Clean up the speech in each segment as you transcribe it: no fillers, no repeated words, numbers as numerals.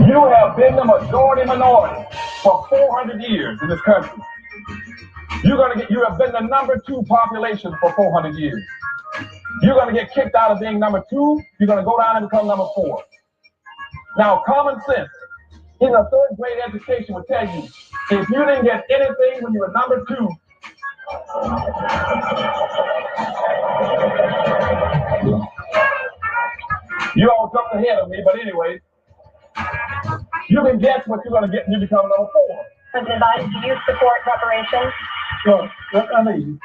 You have been the majority minority for 400 years in this country. You have been the number 2 population for 400 years. You're going to get kicked out of being number 2. You're going to go down and become number 4. Now, common sense in a 3rd grade education would tell you, if you didn't get anything when you were number 2, you all jumped ahead of me, but anyway, you can guess what you're going to get when you become number 4. President Biden, do you support reparations? Well, I mean,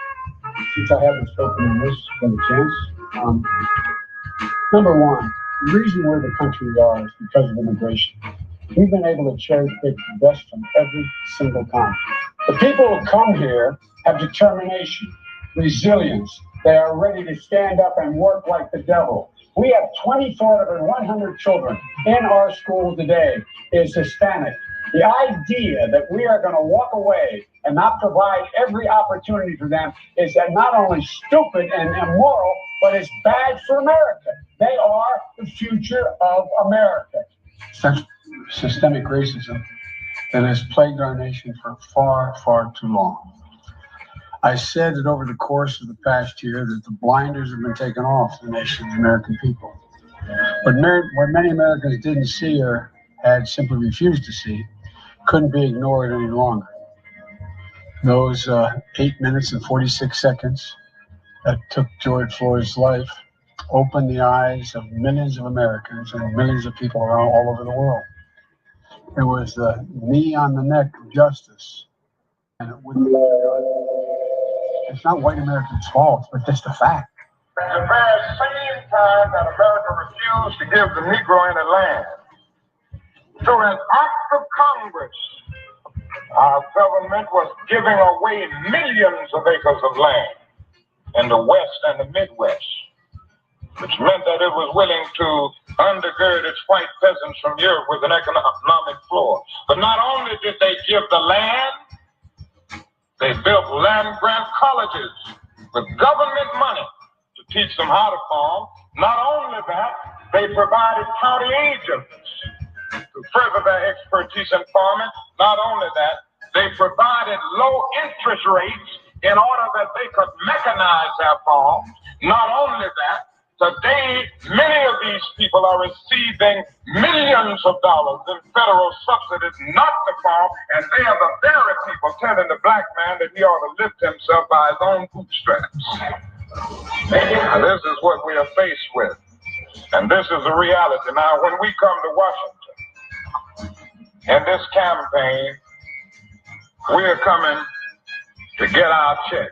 since I haven't spoken on this for the chance, number one, the reason we're the country we are is because of immigration. We've been able to cherry pick the best from every single kind. The people who come here have determination, resilience. They are ready to stand up and work like the devil. We have 24 out of 100 children in our school today is Hispanic. The idea that we are going to walk away and not provide every opportunity for them is not only stupid and immoral, but it's bad for America. They are the future of America. Such systemic racism that has plagued our nation for far, far too long. I said that over the course of the past year that the blinders have been taken off the nation's American people. But what many Americans didn't see or had simply refused to see couldn't be ignored any longer. Those 8 minutes and 46 seconds that took George Floyd's life opened the eyes of millions of Americans and millions of people around all over the world. It was the knee on the neck of justice. And it wouldn't be done. It's not white Americans' fault, but just a fact. At the very same time that America refused to give the Negro any land, through an act of Congress, our government was giving away millions of acres of land in the West and the Midwest, which meant that it was willing to undergird its white peasants from Europe with an economic floor. But not only did they give the land, they built land-grant colleges with government money to teach them how to farm. Not only that, they provided county agents to further their expertise in farming. Not only that, they provided low interest rates in order that they could mechanize their farms. Not only that, today, many of these people are receiving millions of dollars in federal subsidies not to farm, and they are the very people telling the black man that he ought to lift himself by his own bootstraps. Now, this is what we are faced with, and this is the reality. Now, when we come to Washington in this campaign, we are coming to get our check.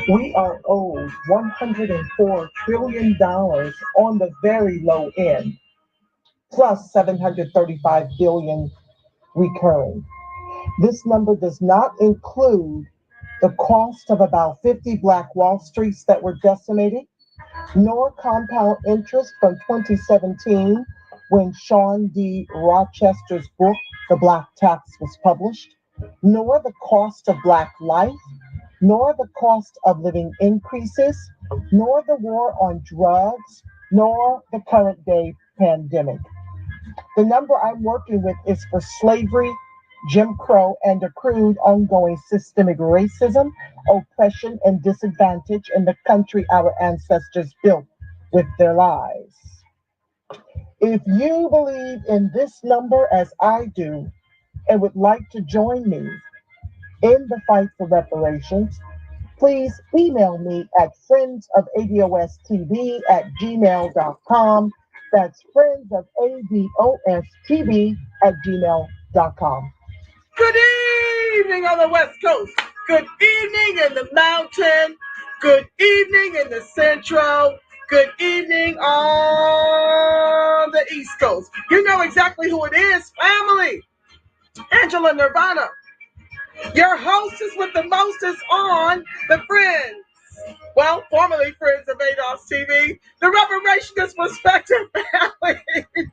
We are owed $104 trillion on the very low end, plus $735 billion recurring. This number does not include the cost of about 50 Black Wall Streets that were decimated, nor compound interest from 2017 when Sean D. Rochester's book, The Black Tax, was published, nor the cost of Black life, nor the cost of living increases, nor the war on drugs, nor the current day pandemic. The number I'm working with is for slavery, Jim Crow, and accrued ongoing systemic racism, oppression, and disadvantage in the country our ancestors built with their lives. If you believe in this number as I do and would like to join me in the fight for reparations, please email me at friendsofadostv@gmail.com. That's friendsofadostv@gmail.com. Good evening on the West Coast. Good evening in the mountain. Good evening in the central. Good evening on the East Coast. You know exactly who it is, family. Angela Nirvana. Your hostess with the mostest on the Friends. Well, formerly Friends of ADOS TV. The Reparations Perspective family.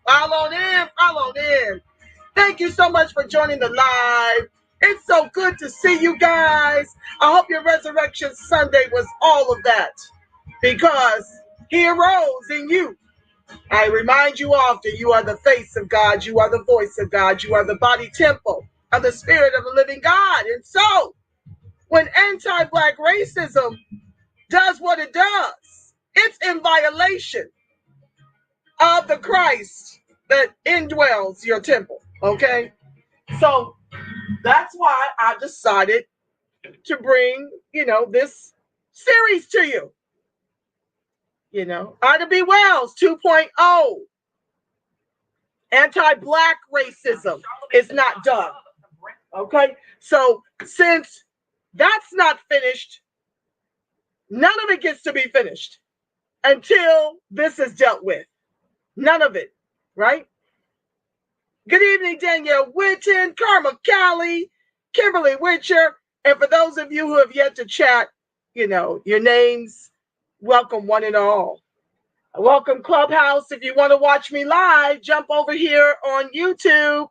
Follow on in. Thank you so much for joining the live. It's so good to see you guys. I hope your Resurrection Sunday was all of that, because he arose in you I remind you often, you are the face of God, you are the voice of God, you are the body temple of the Spirit of the living God. And so, when anti-Black racism does what it does, it's in violation of the Christ that indwells your temple, okay? So, that's why I decided to bring, this series to you. Ida B. Wells 2.0. Anti-Black racism is not done. Okay? So since that's not finished, none of it gets to be finished until this is dealt with. None of it, right? Good evening, Danielle Whitten, Karma Callie, Kimberly Witcher, and for those of you who have yet to chat, your names, welcome one and all. Welcome Clubhouse. If you want to watch me live, jump over here on YouTube.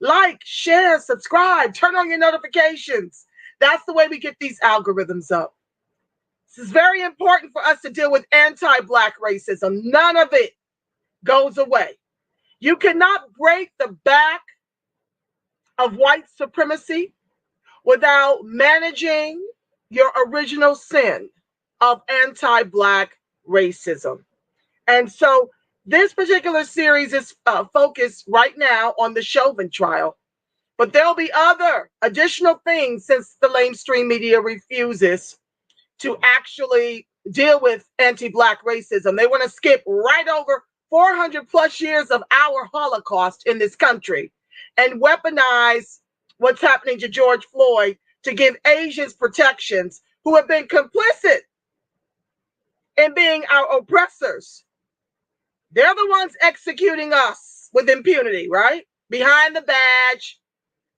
Like, share, subscribe, turn on your notifications. That's the way we get these algorithms up. This is very important for us to deal with anti-Black racism. None of it goes away. You cannot break the back of white supremacy without managing your original sin of anti-Black racism. And so this particular series is focused right now on the Chauvin trial, but there'll be other additional things since the mainstream media refuses to actually deal with anti-Black racism. They want to skip right over 400 plus years of our Holocaust in this country and weaponize what's happening to George Floyd to give Asians protections who have been complicit in being our oppressors. They're the ones executing us with impunity, right? Behind the badge,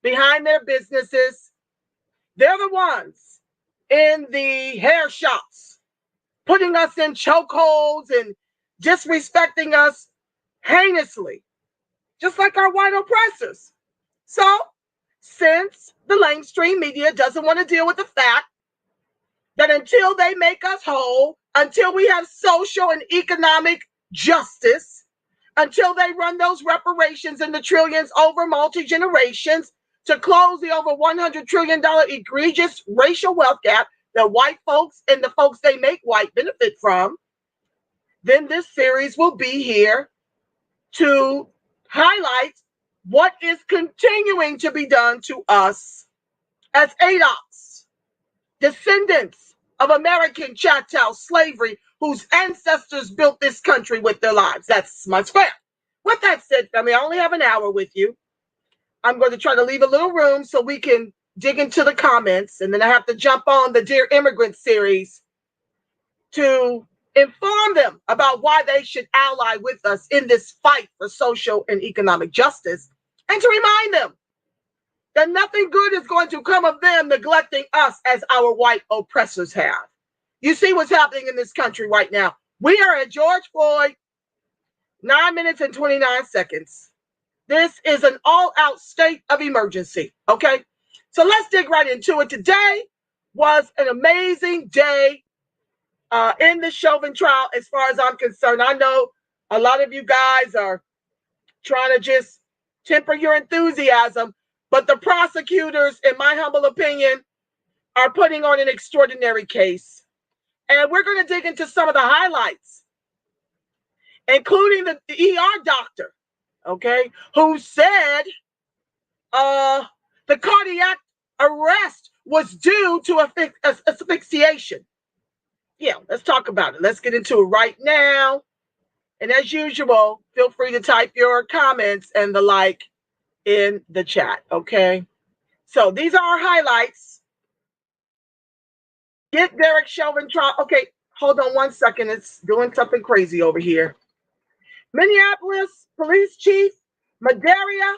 behind their businesses. They're the ones in the hair shops, putting us in chokeholds and disrespecting us heinously, just like our white oppressors. So, since the mainstream media doesn't want to deal with the fact that until they make us whole, until we have social and economic justice, until they run those reparations in the trillions over multi-generations to close the over $100 trillion egregious racial wealth gap that white folks and the folks they make white benefit from, then this series will be here to highlight what is continuing to be done to us as ADOPS, descendants of American chattel slavery, whose ancestors built this country with their lives. That's my square. With that said, family, I only have an hour with you. I'm going to try to leave a little room so we can dig into the comments, and then I have to jump on the Dear Immigrant series to inform them about why they should ally with us in this fight for social and economic justice, and to remind them that nothing good is going to come of them neglecting us as our white oppressors have. You see what's happening in this country right now. We are at George Floyd, 9 minutes and 29 seconds. This is an all-out state of emergency, okay? So let's dig right into it. Today was an amazing day in the Chauvin trial as far as I'm concerned. I know a lot of you guys are trying to just temper your enthusiasm, but the prosecutors, in my humble opinion, are putting on an extraordinary case. And we're going to dig into some of the highlights, including the ER doctor, okay, who said the cardiac arrest was due to asphyxiation. Yeah, let's talk about it. Let's get into it right now. And as usual, feel free to type your comments and the like in the chat, okay? So these are our highlights. Get Derek Chauvin trial. Okay, hold on one second. It's doing something crazy over here. Minneapolis Police Chief Madaria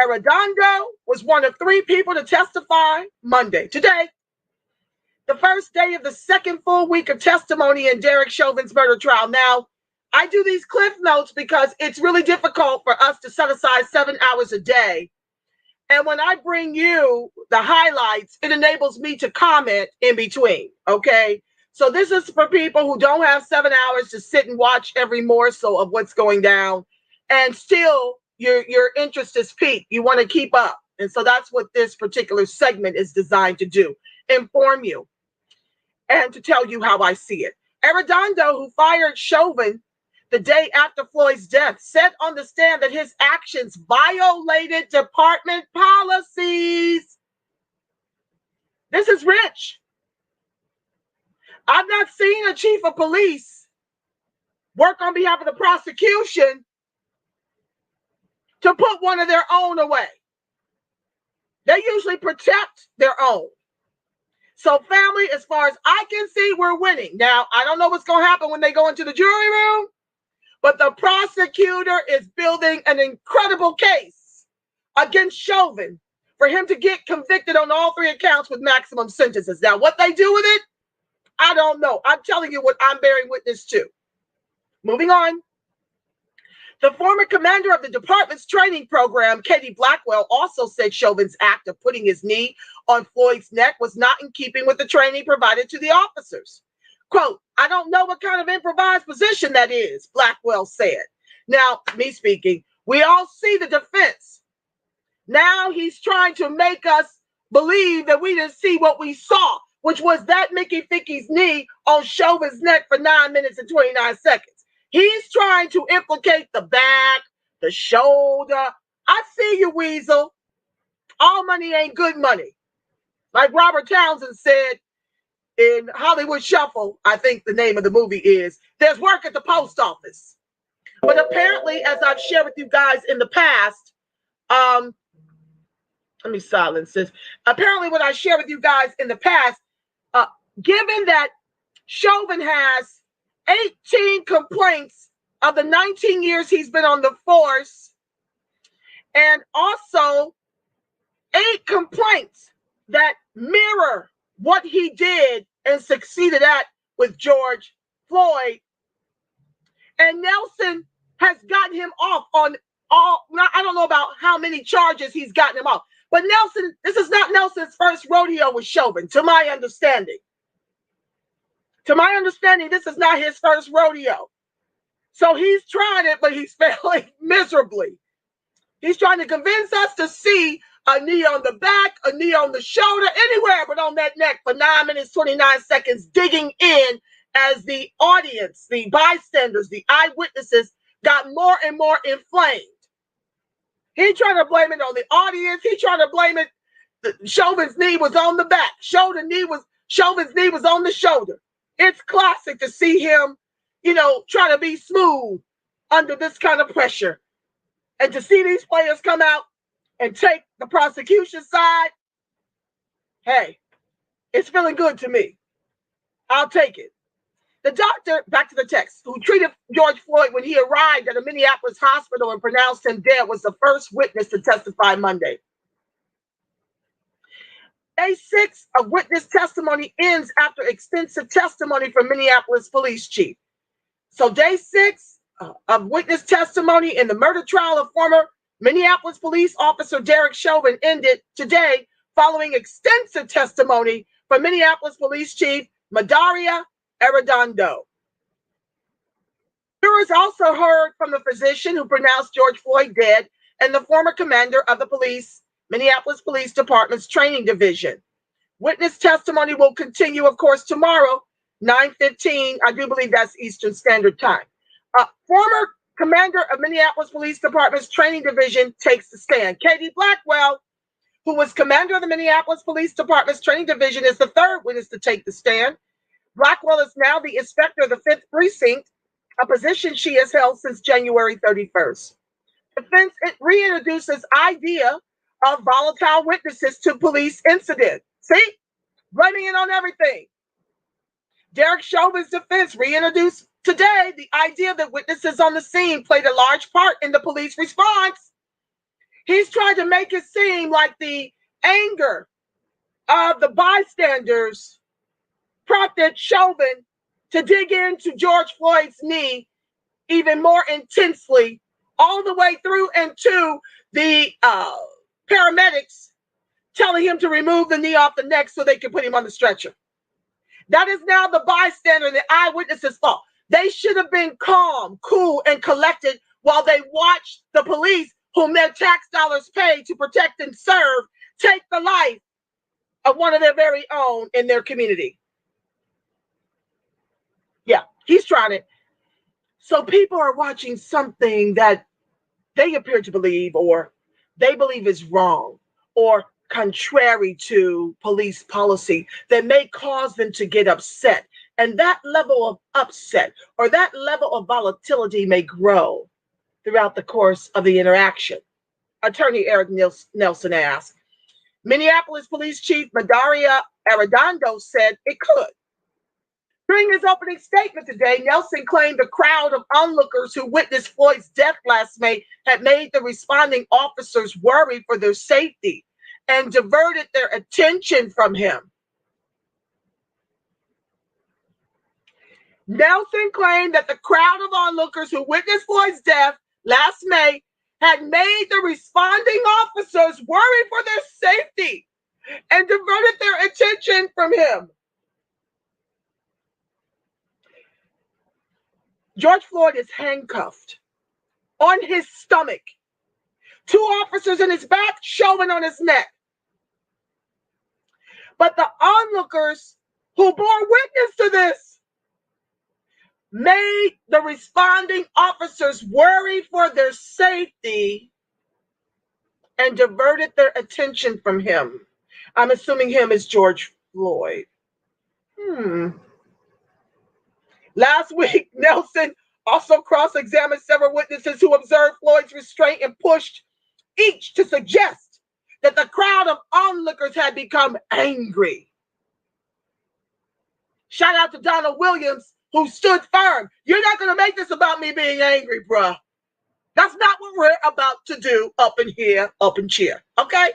Arredondo was one of 3 people to testify Monday. Today, the first day of the second full week of testimony in Derek Chauvin's murder trial. Now, I do these cliff notes because it's really difficult for us to set aside 7 hours a day. And when I bring you the highlights, it enables me to comment in between, okay? So this is for people who don't have 7 hours to sit and watch every morsel of what's going down, and still your interest is piqued. You want to keep up. And so that's what this particular segment is designed to do, inform you and to tell you how I see it. Arredondo, who fired Chauvin the day after Floyd's death, said on the stand that his actions violated department policies. This is rich. I've not seen a chief of police work on behalf of the prosecution to put one of their own away. They usually protect their own. So family, as far as I can see, we're winning. Now, I don't know what's going to happen when they go into the jury room, but the prosecutor is building an incredible case against Chauvin for him to get convicted on all 3 accounts with maximum sentences. Now, what they do with it, I don't know. I'm telling you what I'm bearing witness to. Moving on. The former commander of the department's training program, Katie Blackwell, also said Chauvin's act of putting his knee on Floyd's neck was not in keeping with the training provided to the officers. Quote, "I don't know what kind of improvised position that is," Blackwell said. Now, me speaking, we all see the defense. Now he's trying to make us believe that we didn't see what we saw, which was that Mickey Ficky's knee on Chauvin's neck for 9 minutes and 29 seconds. He's trying to implicate the back, the shoulder. I see you, Weasel. All money ain't good money. Like Robert Townsend said in Hollywood Shuffle, I think the name of the movie is, there's work at the post office. But apparently, as I've shared with you guys in the past, let me silence this. Apparently, what I shared with you guys in the past, given that Chauvin has 18 complaints of the 19 years he's been on the force, and also 8 complaints that mirror what he did and succeeded at with George Floyd. And Nelson has gotten him off on all, I don't know about how many charges he's gotten him off, but Nelson, this is not Nelson's first rodeo with Chauvin, to my understanding. To my understanding, this is not his first rodeo. So he's trying it, but he's failing miserably. He's trying to convince us to see a knee on the back, a knee on the shoulder, anywhere but on that neck for 9 minutes, 29 seconds, digging in as the audience, the bystanders, the eyewitnesses got more and more inflamed. He's trying to blame it on the audience. He's trying to blame it. Chauvin's knee was on the back. Chauvin's knee was on the shoulder. It's classic to see him, try to be smooth under this kind of pressure. And to see these players come out and take the prosecution side, hey, it's feeling good to me. I'll take it. The doctor, back to the text, who treated George Floyd when he arrived at a Minneapolis hospital and pronounced him dead, was the first witness to testify Monday. Day 6 of witness testimony ends after extensive testimony from Minneapolis police chief. So day 6 of witness testimony in the murder trial of former Minneapolis police officer Derek Chauvin ended today following extensive testimony from Minneapolis police chief Madaria Arredondo. Jurors also heard from the physician who pronounced George Floyd dead and the former commander of the Minneapolis Police Department's training division. Witness testimony will continue, of course, tomorrow, 9:15. I do believe that's Eastern Standard Time. Former commander of Minneapolis Police Department's training division takes the stand. Katie Blackwell, who was commander of the Minneapolis Police Department's training division, is the third witness to take the stand. Blackwell is now the inspector of the 5th Precinct, a position she has held since January 31st. Defense reintroduces idea of volatile witnesses to police incident. See? Blaming it on everything. Derek Chauvin's defense reintroduced today the idea that witnesses on the scene played a large part in the police response. He's trying to make it seem like the anger of the bystanders prompted Chauvin to dig into George Floyd's knee even more intensely, all the way through and to the paramedics telling him to remove the knee off the neck so they could put him on the stretcher. That is now the bystander and the eyewitness's fault. They should have been calm, cool, and collected while they watched the police, whom their tax dollars pay to protect and serve, take the life of one of their very own in their community. Yeah, he's trying it. So people are watching something that they appear to believe, or they believe is wrong, or contrary to police policy, that may cause them to get upset. And that level of upset or that level of volatility may grow throughout the course of the interaction. Attorney Eric Nelson asked. Minneapolis Police Chief Madaria Arredondo said it could. During his opening statement today, Nelson claimed the crowd of onlookers who witnessed Floyd's death last May had made the responding officers worry for their safety and diverted their attention from him. Nelson claimed that the crowd of onlookers who witnessed Floyd's death last May had made the responding officers worry for their safety and diverted their attention from him. George Floyd is handcuffed on his stomach, 2 officers in his back, Chauvin on his neck. But the onlookers who bore witness to this made the responding officers worry for their safety and diverted their attention from him. I'm assuming him is George Floyd. Last week, Nelson also cross-examined several witnesses who observed Floyd's restraint and pushed each to suggest that the crowd of onlookers had become angry. Shout out to Donald Williams, who stood firm. You're not going to make this about me being angry, bruh. That's not what we're about to do up in here, up in cheer, okay?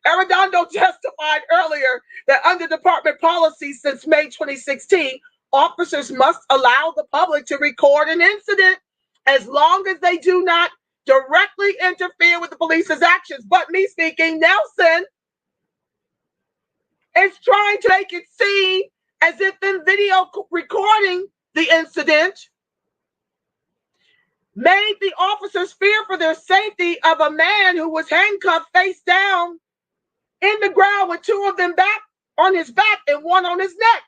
Arredondo testified earlier that under department policy since May 2016, officers must allow the public to record an incident as long as they do not directly interfere with the police's actions. But me speaking, Nelson is trying to make it seem as if in video recording the incident made the officers fear for their safety of a man who was handcuffed face down in the ground with 2 of them back on his back and 1 on his neck.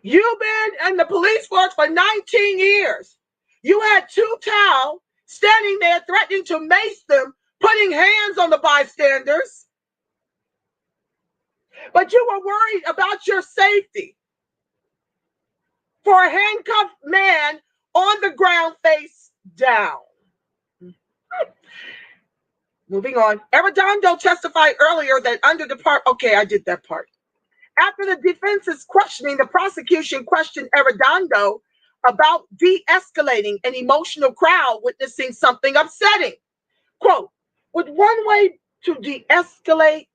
You've been in the police force for 19 years. You had 2 towels standing there threatening to mace them, putting hands on the bystanders. But you were worried about your safety for a handcuffed man on the ground face down. Moving on. Arredondo testified earlier that under the part, okay, I did that part. After the defense's questioning, the prosecution questioned Arredondo about de-escalating an emotional crowd witnessing something upsetting. Quote, would one way to de-escalate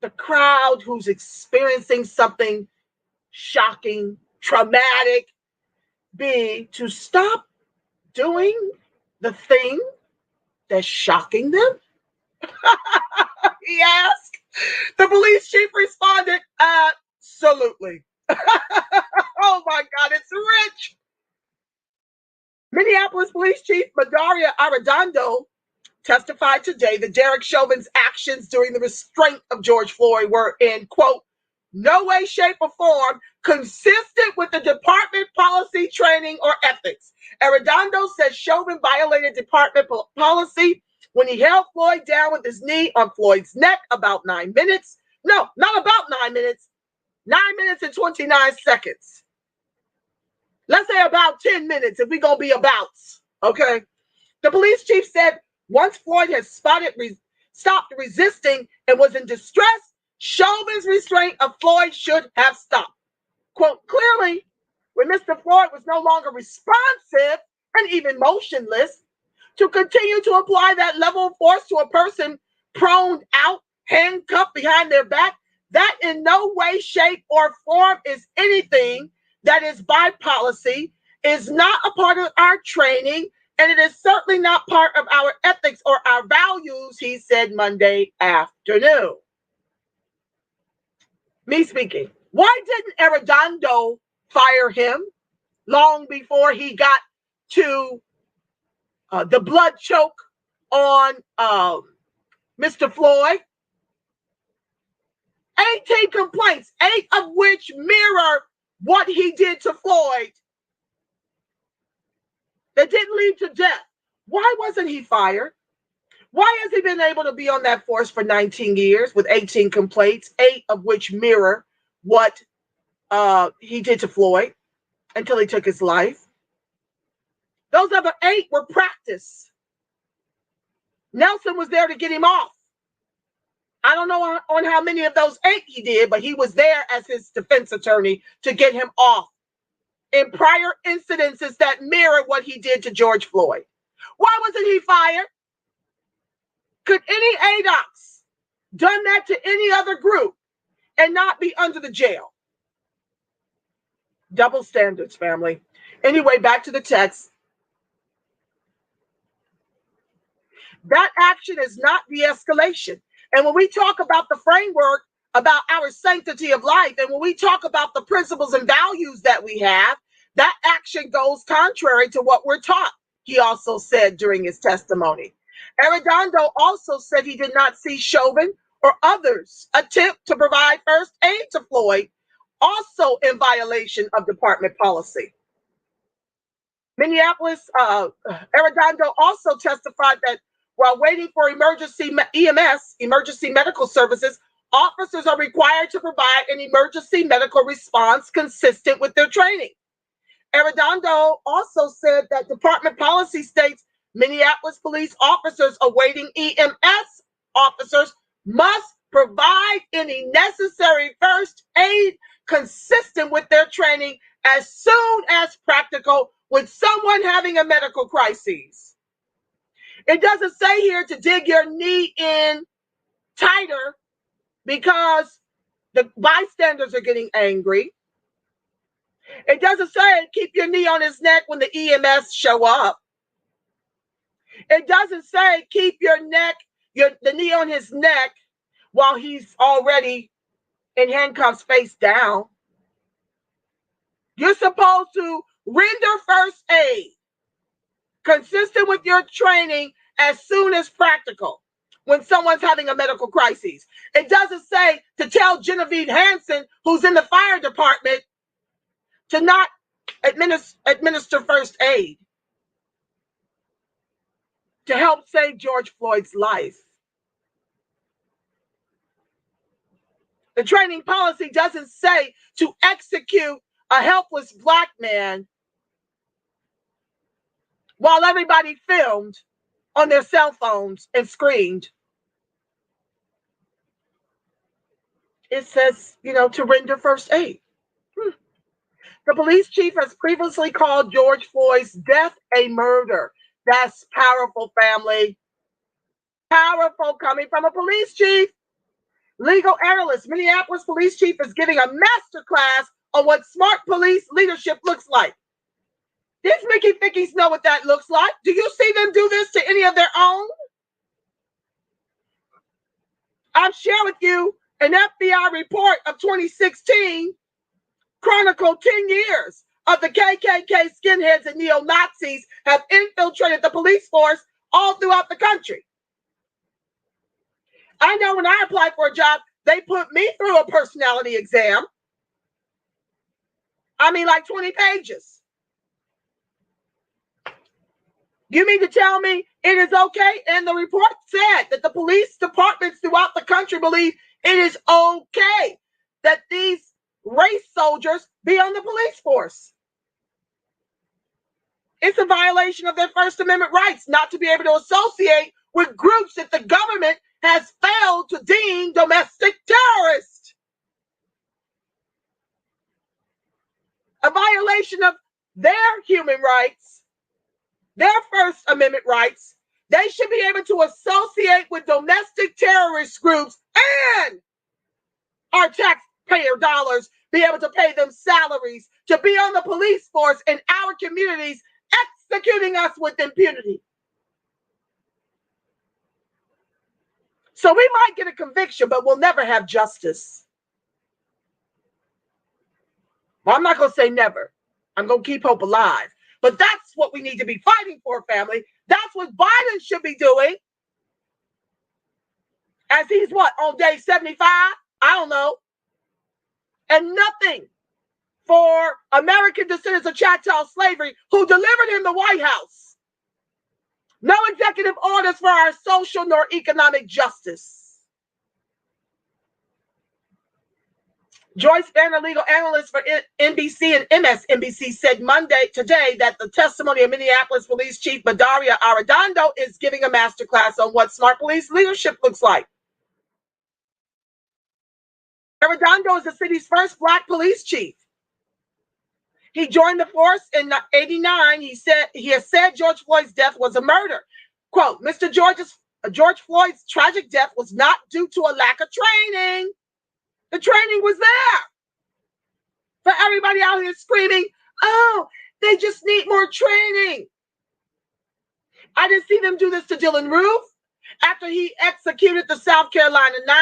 the crowd who's experiencing something shocking, traumatic, be to stop doing the thing that's shocking them? He asked. The police chief responded, absolutely. Oh my God, it's rich. Minneapolis Police Chief Madaria Arredondo testified today that Derek Chauvin's actions during the restraint of George Floyd were in, quote, no way, shape, or form consistent with the department policy, training, or ethics. Arredondo said Chauvin violated department policy when he held Floyd down with his knee on Floyd's neck about 9 minutes. No, not about 9 minutes. 9 minutes and 29 seconds. Let's say about 10 minutes if we're going to be abouts, okay? The police chief said once Floyd had stopped resisting and was in distress, Chauvin's restraint of Floyd should have stopped. Quote, clearly, when Mr. Floyd was no longer responsive and even motionless, to continue to apply that level of force to a person prone out, handcuffed behind their back, that in no way, shape, or form is anything that is by policy, is not a part of our training, and it is certainly not part of our ethics or our values, he said Monday afternoon. Me speaking. Why didn't Arredondo fire him long before he got to the blood choke on Mr. Floyd? 18 complaints, 8 of which mirror what he did to Floyd that didn't lead to death. Why wasn't he fired? Why has he been able to be on that force for 19 years with 18 complaints, 8 of which mirror what he did to Floyd until he took his life? Those other 8 were practice. Nelson was there to get him off. I don't know on how many of those 8 he did, but he was there as his defense attorney to get him off in prior incidences that mirror what he did to George Floyd. Why wasn't he fired? Could any ADOX done that to any other group and not be under the jail? Double standards, family. Anyway, back to the text. That action is not de-escalation. And when we talk about the framework, about our sanctity of life, and when we talk about the principles and values that we have, that action goes contrary to what we're taught, he also said during his testimony. Arredondo also said he did not see Chauvin or others attempt to provide first aid to Floyd, also in violation of department policy. Minneapolis, Arredondo also testified that while waiting for emergency EMS, emergency medical services, officers are required to provide an emergency medical response consistent with their training. Arredondo also said that department policy states Minneapolis police officers awaiting EMS officers must provide any necessary first aid consistent with their training as soon as practical with someone having a medical crisis. It doesn't say here to dig your knee in tighter because the bystanders are getting angry. It doesn't say keep your knee on his neck when the EMS show up. It doesn't say keep your the knee on his neck while he's already in handcuffs face down. You're supposed to render first aid consistent with your training as soon as practical when someone's having a medical crisis. It doesn't say to tell Genevieve Hansen, who's in the fire department, to not administer first aid to help save George Floyd's life. The training policy doesn't say to execute a helpless Black man while everybody filmed on their cell phones and screamed. It says, to render first aid. The police chief has previously called George Floyd's death a murder. That's powerful, family. Powerful coming from a police chief. Legal analyst, Minneapolis police chief is giving a master class on what smart police leadership looks like. These Mickey Fickies know what that looks like. Do you see them do this to any of their own? I've shared with you an FBI report of 2016 chronicled 10 years of the KKK skinheads and neo-Nazis have infiltrated the police force all throughout the country. I know when I applied for a job, they put me through a personality exam. I mean, like 20 pages. You mean to tell me it is okay? And the report said that the police departments throughout the country believe it is okay that these race soldiers be on the police force. It's a violation of their First Amendment rights not to be able to associate with groups that the government has failed to deem domestic terrorists. A violation of their human rights, their First Amendment rights. They should be able to associate with domestic terrorist groups and our taxpayer dollars be able to pay them salaries to be on the police force in our communities, executing us with impunity. So we might get a conviction, but we'll never have justice. Well, I'm not going to say never. I'm going to keep hope alive. But that's what we need to be fighting for, family. That's what Biden should be doing. As he's what, on day 75? I don't know. And nothing for American descendants of chattel slavery who delivered him the White House. No executive orders for our social nor economic justice. Joyce Banner, legal analyst for NBC and MSNBC, said today that the testimony of Minneapolis Police Chief Madaria Arredondo is giving a masterclass on what smart police leadership looks like. Arredondo is the city's first Black police chief. He joined the force in '89. He has said George Floyd's death was a murder. Quote, Mr. George Floyd's tragic death was not due to a lack of training. The training was there. For everybody out here screaming, oh, they just need more training. I didn't see them do this to Dylan Roof after he executed the South Carolina 9.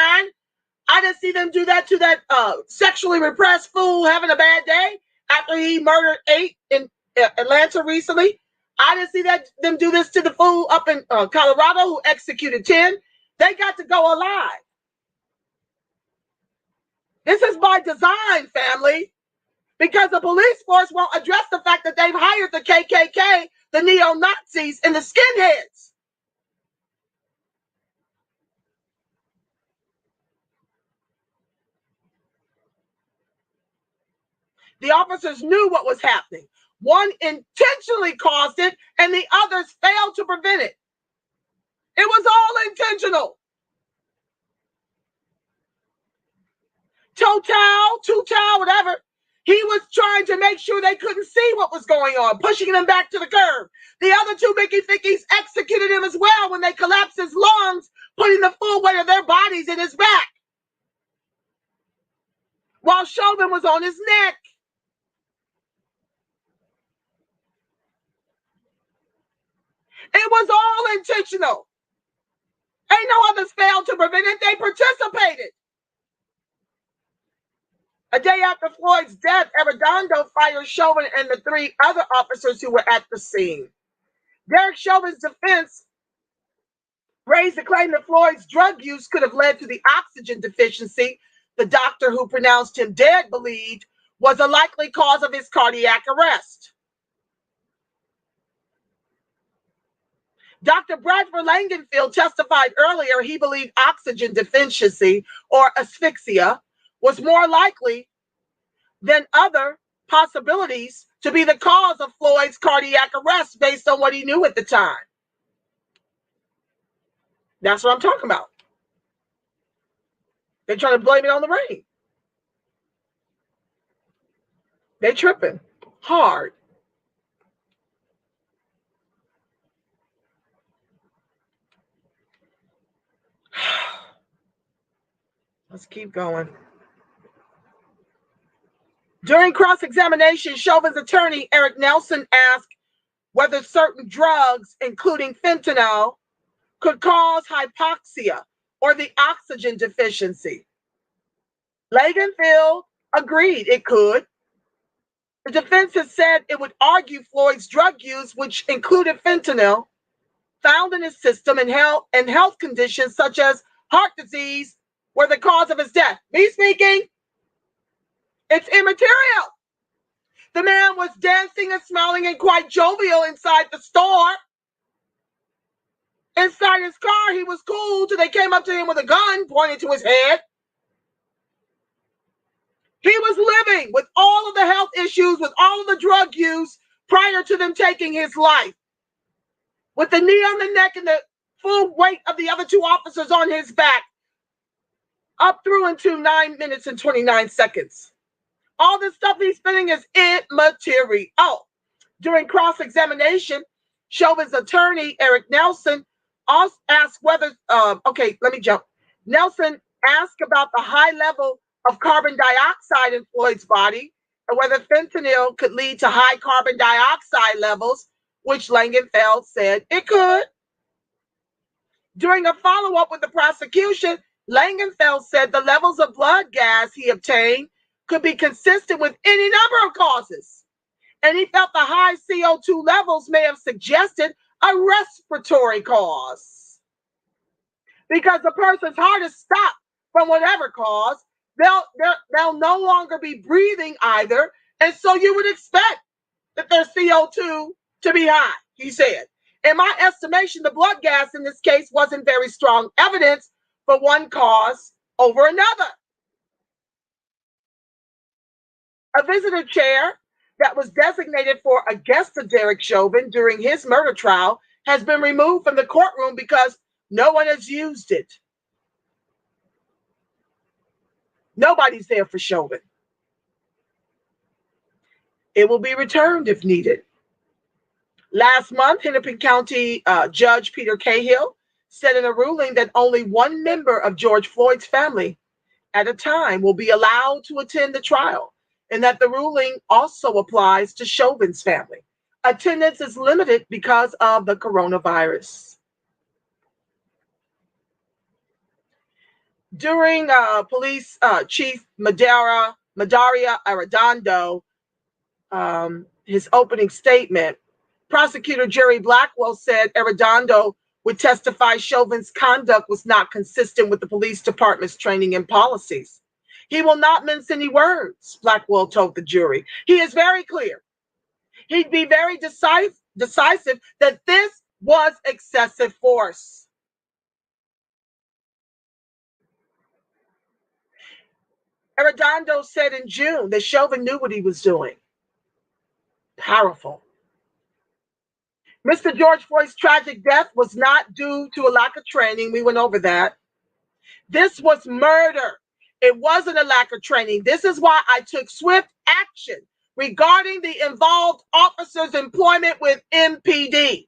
I didn't see them do that to that sexually repressed fool having a bad day after he murdered 8 in Atlanta recently. I didn't see them do this to the fool up in Colorado who executed 10. They got to go alive. This is by design, family, because the police force won't address the fact that they've hired the KKK, the neo-Nazis, and the skinheads. The officers knew what was happening. One intentionally caused it, and the others failed to prevent it. It was all intentional. Total, whatever. He was trying to make sure they couldn't see what was going on, pushing them back to the curb. The other two Mickey Fickies executed him as well when they collapsed his lungs, putting the full weight of their bodies in his back, while Chauvin was on his neck. It was all intentional. Ain't no others failed to prevent it. They participated. A day after Floyd's death, Arredondo fired Chauvin and the 3 other officers who were at the scene. Derek Chauvin's defense raised the claim that Floyd's drug use could have led to the oxygen deficiency the doctor who pronounced him dead believed was a likely cause of his cardiac arrest. Dr. Bradford Langenfeld testified earlier he believed oxygen deficiency or asphyxia was more likely than other possibilities to be the cause of Floyd's cardiac arrest based on what he knew at the time. That's what I'm talking about. They're trying to blame it on the rain. They're tripping hard. Let's keep going. During cross-examination, Chauvin's attorney, Eric Nelson, asked whether certain drugs, including fentanyl, could cause hypoxia or the oxygen deficiency. Langenfeld agreed it could. The defense has said it would argue Floyd's drug use, which included fentanyl, found in his system and health conditions such as heart disease, were the cause of his death. Me speaking, it's immaterial. The man was dancing and smiling and quite jovial inside the store. Inside his car, he was cool till they came up to him with a gun pointed to his head. He was living with all of the health issues, with all of the drug use prior to them taking his life. With the knee on the neck and the full weight of the other 2 officers on his back. Up through into 9 minutes and 29 seconds. All this stuff he's spinning is immaterial. During cross-examination, Chauvin's attorney, Eric Nelson, also asked whether, Nelson asked about the high level of carbon dioxide in Floyd's body and whether fentanyl could lead to high carbon dioxide levels, which Langenfeld said it could. During a follow-up with the prosecution, Langenfeld said the levels of blood gas he obtained could be consistent with any number of causes. And he felt the high CO2 levels may have suggested a respiratory cause. Because the person's heart is stopped from whatever cause, they'll no longer be breathing either. And so you would expect that their CO2 to be high, he said. In my estimation, the blood gas in this case wasn't very strong evidence for one cause over another. A visitor chair that was designated for a guest of Derek Chauvin during his murder trial has been removed from the courtroom because no one has used it. Nobody's there for Chauvin. It will be returned if needed. Last month, Hennepin County Judge Peter Cahill said in a ruling that only one member of George Floyd's family at a time will be allowed to attend the trial, and that the ruling also applies to Chauvin's family. Attendance is limited because of the coronavirus. During Police Chief Madaria Arredondo, his opening statement, Prosecutor Jerry Blackwell said Arredondo would testify Chauvin's conduct was not consistent with the police department's training and policies. He will not mince any words, Blackwell told the jury. He is very clear. He'd be very decisive that this was excessive force. Arredondo said in June that Chauvin knew what he was doing. Powerful. Mr. George Floyd's tragic death was not due to a lack of training. We went over that. This was murder. It wasn't a lack of training. This is why I took swift action regarding the involved officers' employment with MPD.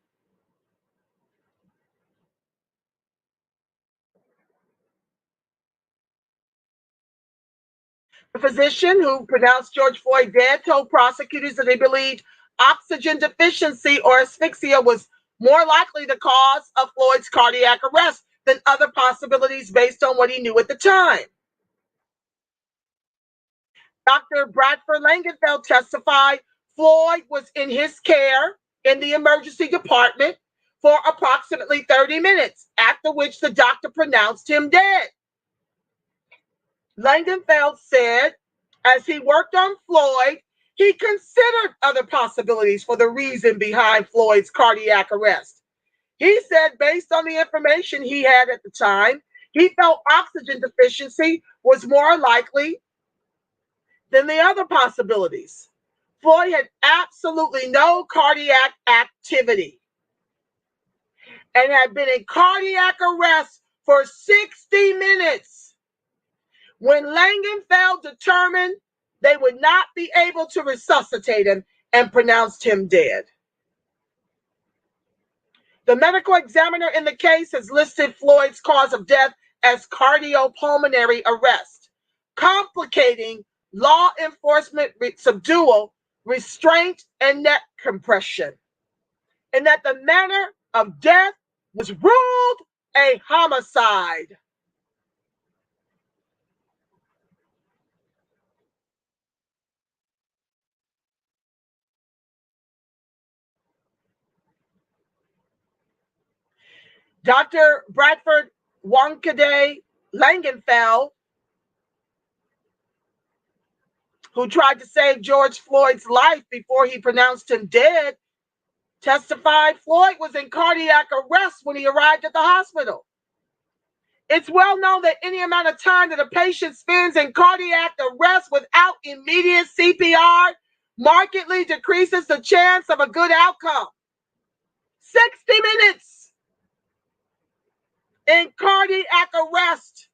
The physician who pronounced George Floyd dead told prosecutors that they believed oxygen deficiency or asphyxia was more likely the cause of Floyd's cardiac arrest than other possibilities based on what he knew at the time. Dr. Bradford Langenfeld testified Floyd was in his care in the emergency department for approximately 30 minutes, after which the doctor pronounced him dead. Langenfeld said, as he worked on Floyd, he considered other possibilities for the reason behind Floyd's cardiac arrest. He said, based on the information he had at the time, he felt oxygen deficiency was more likely than the other possibilities. Floyd had absolutely no cardiac activity and had been in cardiac arrest for 60 minutes when Langenfeld determined they would not be able to resuscitate him and pronounced him dead. The medical examiner in the case has listed Floyd's cause of death as cardiopulmonary arrest, complicating law enforcement subdual, restraint, and neck compression, and that the manner of death was ruled a homicide. Dr. Bradford Wankaday Langenfeld, who tried to save George Floyd's life before he pronounced him dead, testified Floyd was in cardiac arrest when he arrived at the hospital. It's well known that any amount of time that a patient spends in cardiac arrest without immediate CPR markedly decreases the chance of a good outcome. 60 minutes in cardiac arrest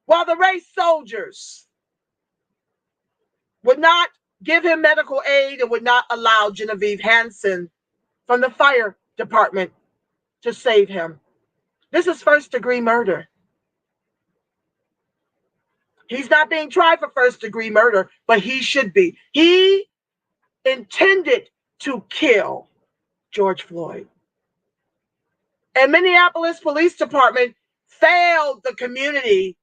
while the race soldiers would not give him medical aid and would not allow Genevieve Hansen from the fire department to save him. This is first-degree murder. He's not being tried for first-degree murder, but he should be. He intended to kill George Floyd. And Minneapolis Police Department failed the community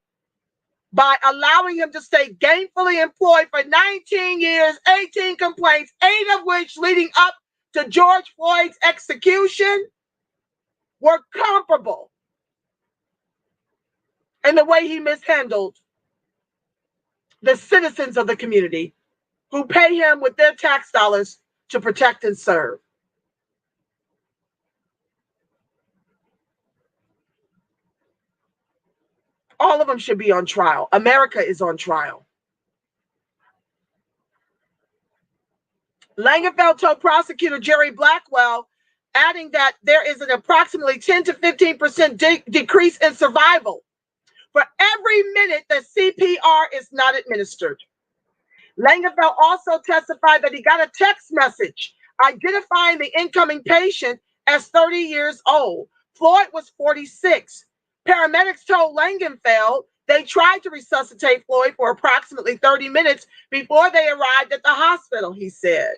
by allowing him to stay gainfully employed for 19 years, 18 complaints, 8 of which leading up to George Floyd's execution were comparable in the way he mishandled the citizens of the community who pay him with their tax dollars to protect and serve. All of them should be on trial. America is on trial. Langenfeld told prosecutor Jerry Blackwell, adding that there is an approximately 10 to 15% decrease in survival for every minute that CPR is not administered. Langenfeld also testified that he got a text message identifying the incoming patient as 30 years old. Floyd was 46. Paramedics told Langenfeld they tried to resuscitate Floyd for approximately 30 minutes before they arrived at the hospital, he said.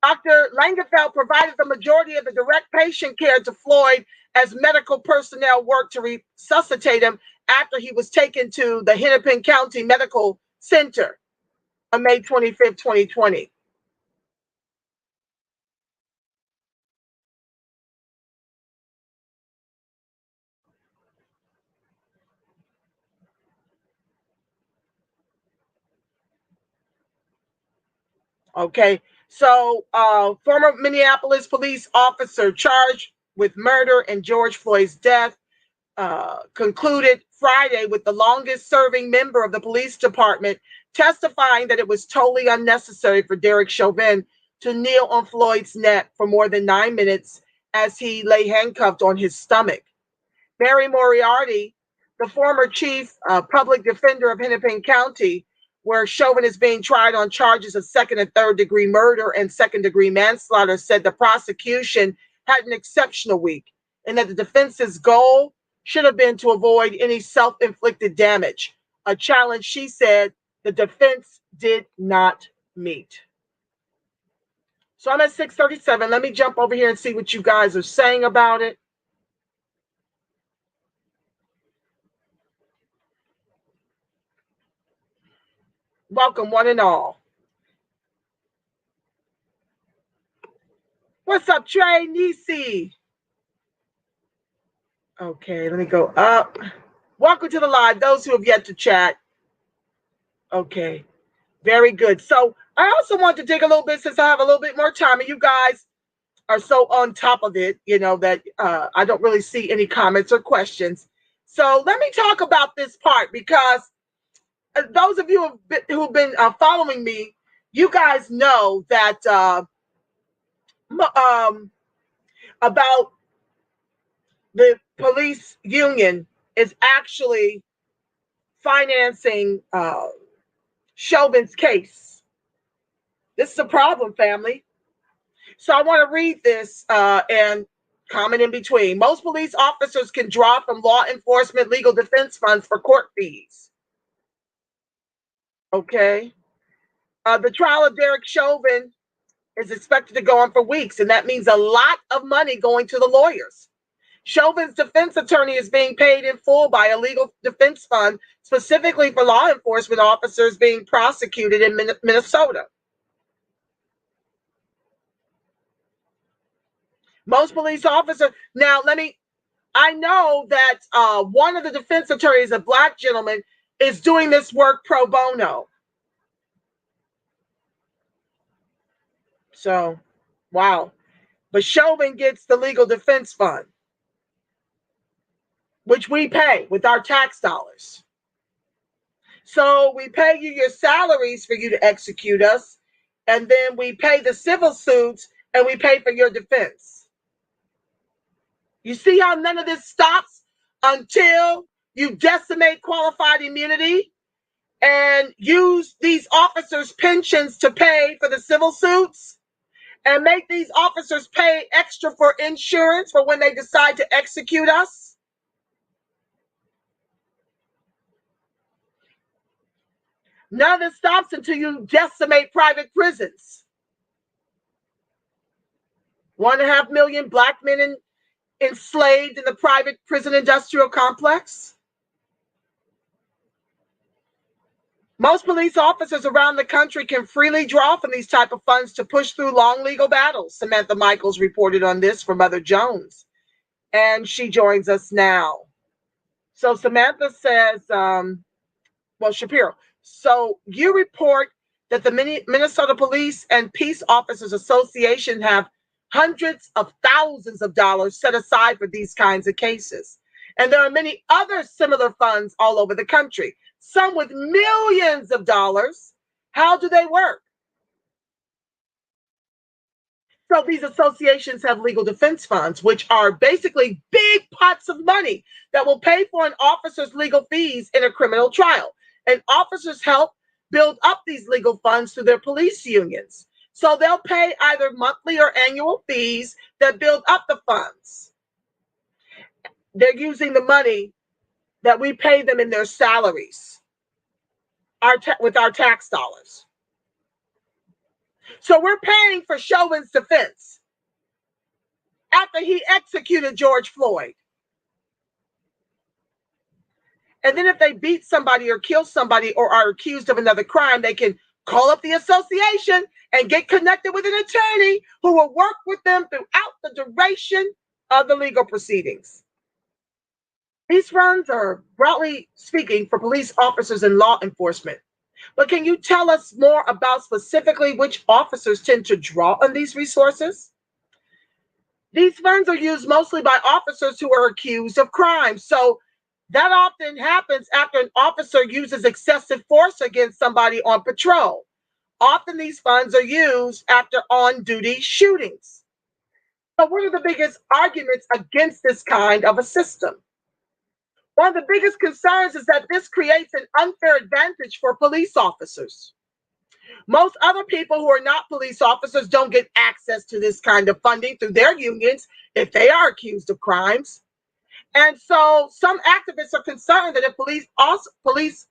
Dr. Langenfeld provided the majority of the direct patient care to Floyd as medical personnel worked to resuscitate him after he was taken to the Hennepin County Medical Center on May 25th, 2020. Okay, so former Minneapolis police officer charged with murder and George Floyd's death concluded Friday with the longest serving member of the police department testifying that it was totally unnecessary for Derek Chauvin to kneel on Floyd's neck for more than 9 minutes as he lay handcuffed on his stomach. Mary Moriarty, the former chief public defender of Hennepin County, where Chauvin is being tried on charges of second and third degree murder and second degree manslaughter, said the prosecution had an exceptional week and that the defense's goal should have been to avoid any self-inflicted damage, a challenge she said the defense did not meet. So I'm at 6:37. Let me jump over here and see what you guys are saying about it. Welcome, one and all. What's up, Trey Nisi? Okay, let me go up. Welcome to the live, those who have yet to chat. Okay, very good. So I also want to take a little bit, since I have a little bit more time, and you guys are so on top of it, you know, that I don't really see any comments or questions. So let me talk about this part, because those of you who've been following me, you guys know that about the police union is actually financing Chauvin's case. This is a problem, family. So I want to read this and comment in between. Most police officers can draw from law enforcement legal defense funds for court fees. Okay. The trial of Derek Chauvin is expected to go on for weeks, and that means a lot of money going to the lawyers. Chauvin's defense attorney is being paid in full by a legal defense fund specifically for law enforcement officers being prosecuted in Minnesota. Most police officers, now I know that one of the defense attorneys, a black gentleman, is doing this work pro bono. So, wow. But Chauvin gets the legal defense fund, which we pay with our tax dollars. So we pay you your salaries for you to execute us, and then we pay the civil suits, and we pay for your defense. You see how none of this stops until you decimate qualified immunity and use these officers' pensions to pay for the civil suits and make these officers pay extra for insurance for when they decide to execute us? None of this stops until you decimate private prisons. 1.5 million black men enslaved in the private prison industrial complex? Most police officers around the country can freely draw from these type of funds to push through long legal battles. Samantha Michaels reported on this for Mother Jones, and she joins us now. So Samantha says, Shapiro, so you report that the Minnesota Police and Peace Officers Association have hundreds of thousands of dollars set aside for these kinds of cases. And there are many other similar funds all over the country, some with millions of dollars. How do they work? So these associations have legal defense funds, which are basically big pots of money that will pay for an officer's legal fees in a criminal trial. And officers help build up these legal funds through their police unions. So they'll pay either monthly or annual fees that build up the funds. They're using the money that we pay them in their salaries with our tax dollars. So we're paying for Chauvin's defense after he executed George Floyd. And then if they beat somebody or kill somebody or are accused of another crime, they can call up the association and get connected with an attorney who will work with them throughout the duration of the legal proceedings. These funds are, broadly speaking, for police officers and law enforcement. But can you tell us more about specifically which officers tend to draw on these resources? These funds are used mostly by officers who are accused of crime. So that often happens after an officer uses excessive force against somebody on patrol. Often these funds are used after on-duty shootings. So what are the biggest arguments against this kind of a system? One of the biggest concerns is that this creates an unfair advantage for police officers. Most other people who are not police officers don't get access to this kind of funding through their unions if they are accused of crimes. And so some activists are concerned that if police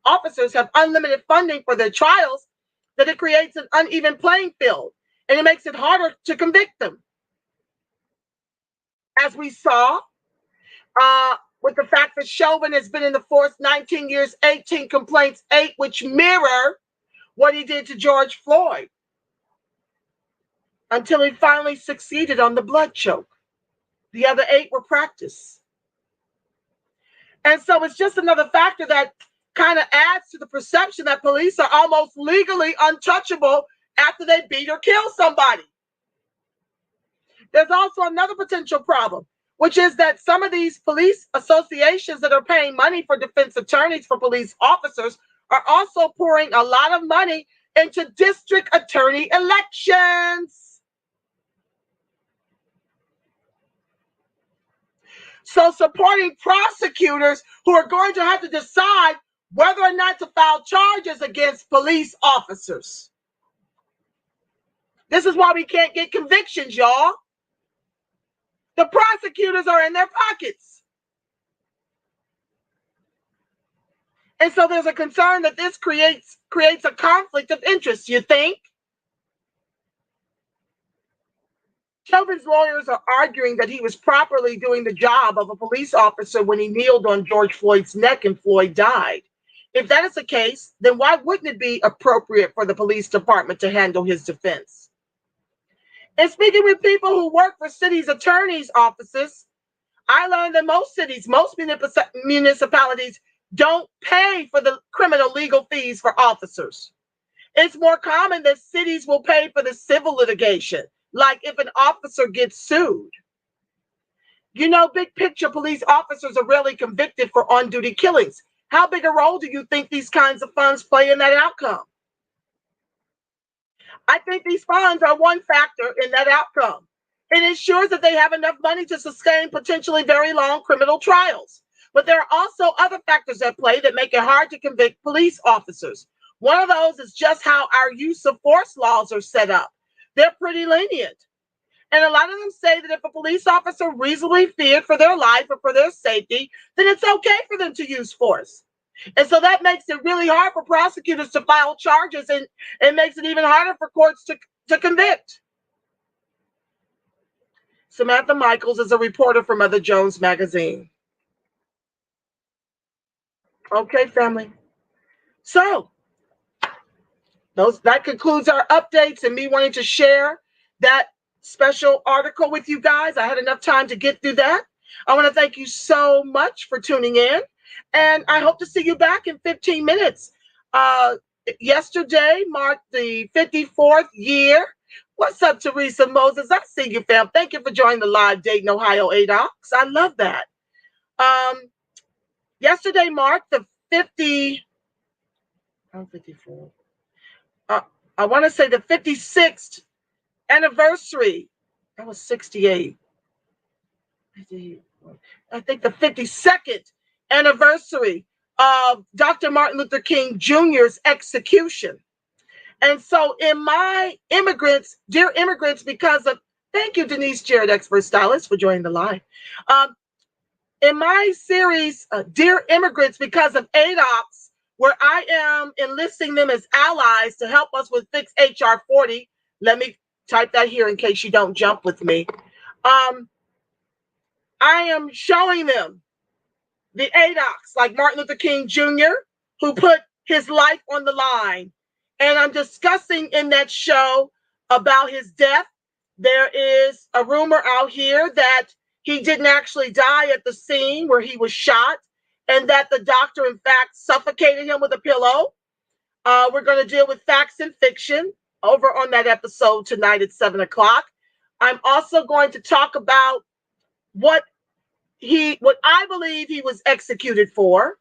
officers have unlimited funding for their trials, that it creates an uneven playing field and it makes it harder to convict them. As we saw with the fact that Chauvin has been in the force 19 years, 18 complaints, 8, which mirror what he did to George Floyd until he finally succeeded on the blood choke. The other 8 were practice. And so it's just another factor that kind of adds to the perception that police are almost legally untouchable after they beat or kill somebody. There's also another potential problem, which is that some of these police associations that are paying money for defense attorneys for police officers are also pouring a lot of money into district attorney elections. So supporting prosecutors who are going to have to decide whether or not to file charges against police officers. This is why we can't get convictions, y'all. The prosecutors are in their pockets. And so there's a concern that this creates a conflict of interest, you think? Chauvin's lawyers are arguing that he was properly doing the job of a police officer when he kneeled on George Floyd's neck and Floyd died. If that is the case, then why wouldn't it be appropriate for the police department to handle his defense? And speaking with people who work for cities' attorneys' offices, I learned that most cities, most municipalities don't pay for the criminal legal fees for officers. It's more common that cities will pay for the civil litigation, like if an officer gets sued. You know, big picture, police officers are rarely convicted for on-duty killings. How big a role do you think these kinds of funds play in that outcome? I think these funds are one factor in that outcome. It ensures that they have enough money to sustain potentially very long criminal trials. But there are also other factors at play that make it hard to convict police officers. One of those is just how our use of force laws are set up. They're pretty lenient. And a lot of them say that if a police officer reasonably feared for their life or for their safety, then it's okay for them to use force. And so that makes it really hard for prosecutors to file charges, and it makes it even harder for courts to convict. Samantha Michaels is a reporter for Mother Jones Magazine. Okay, family. So that concludes our updates and me wanting to share that special article with you guys. I had enough time to get through that. I want to thank you so much for tuning in, and I hope to see you back in 15 minutes. Yesterday marked the 54th year. What's up, Teresa Moses? I see you, fam. Thank you for joining the live Dayton, Ohio ADOX. I love that. Yesterday marked the 54. I want to say the 56th anniversary. That was 68. I think the 52nd anniversary of Dr. Martin Luther King Jr.'s execution. And so in my dear immigrants, thank you, Denise Jarrett, expert stylist, for joining the live. In my series, Dear Immigrants, because of ADOX, where I am enlisting them as allies to help us with Fix HR 40. Let me type that here in case you don't jump with me. I am showing them the ADOX, like Martin Luther King Jr., who put his life on the line. And I'm discussing in that show about his death. There is a rumor out here that he didn't actually die at the scene where he was shot, and that the doctor, in fact, suffocated him with a pillow. We're going to deal with facts and fiction over on that episode tonight at 7 o'clock. I'm also going to talk about what I believe he was executed for.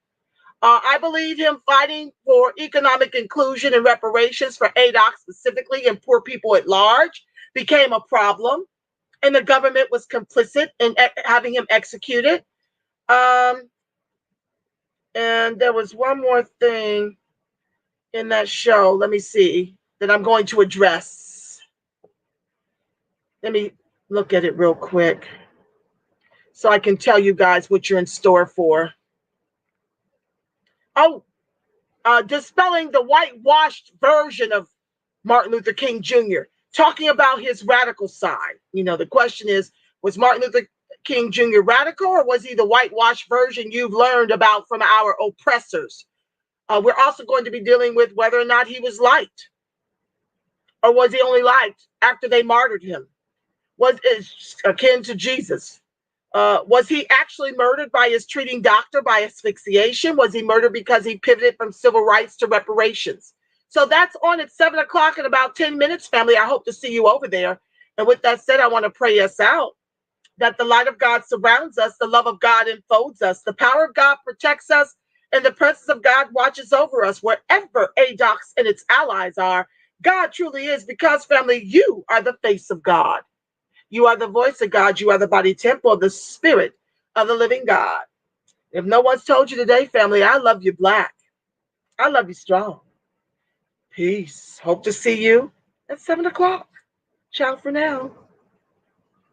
I believe him fighting for economic inclusion and reparations for ADOC specifically and poor people at large became a problem, and the government was complicit in having him executed. And there was one more thing in that show, let me see, that I'm going to address. Let me look at it real quick so I can tell you guys what you're in store for. Dispelling the whitewashed version of Martin Luther King Jr., talking about his radical side. You know, the question is, was Martin Luther King Jr. radical, or was he the whitewashed version you've learned about from our oppressors? We're also going to be dealing with whether or not he was liked, or was he only liked after they martyred him? Was akin to Jesus? Was he actually murdered by his treating doctor by asphyxiation? Was he murdered because he pivoted from civil rights to reparations? So that's on at 7 o'clock in about 10 minutes, family. I hope to see you over there. And with that said, I want to pray us out, that the light of God surrounds us, the love of God enfolds us, the power of God protects us, and the presence of God watches over us wherever ADOX and its allies are. God truly is, because, family, you are the face of God. You are the voice of God. You are the body temple of the Spirit of the living God. If no one's told you today, family, I love you black. I love you strong. Peace. Hope to see you at 7 o'clock. Ciao for now.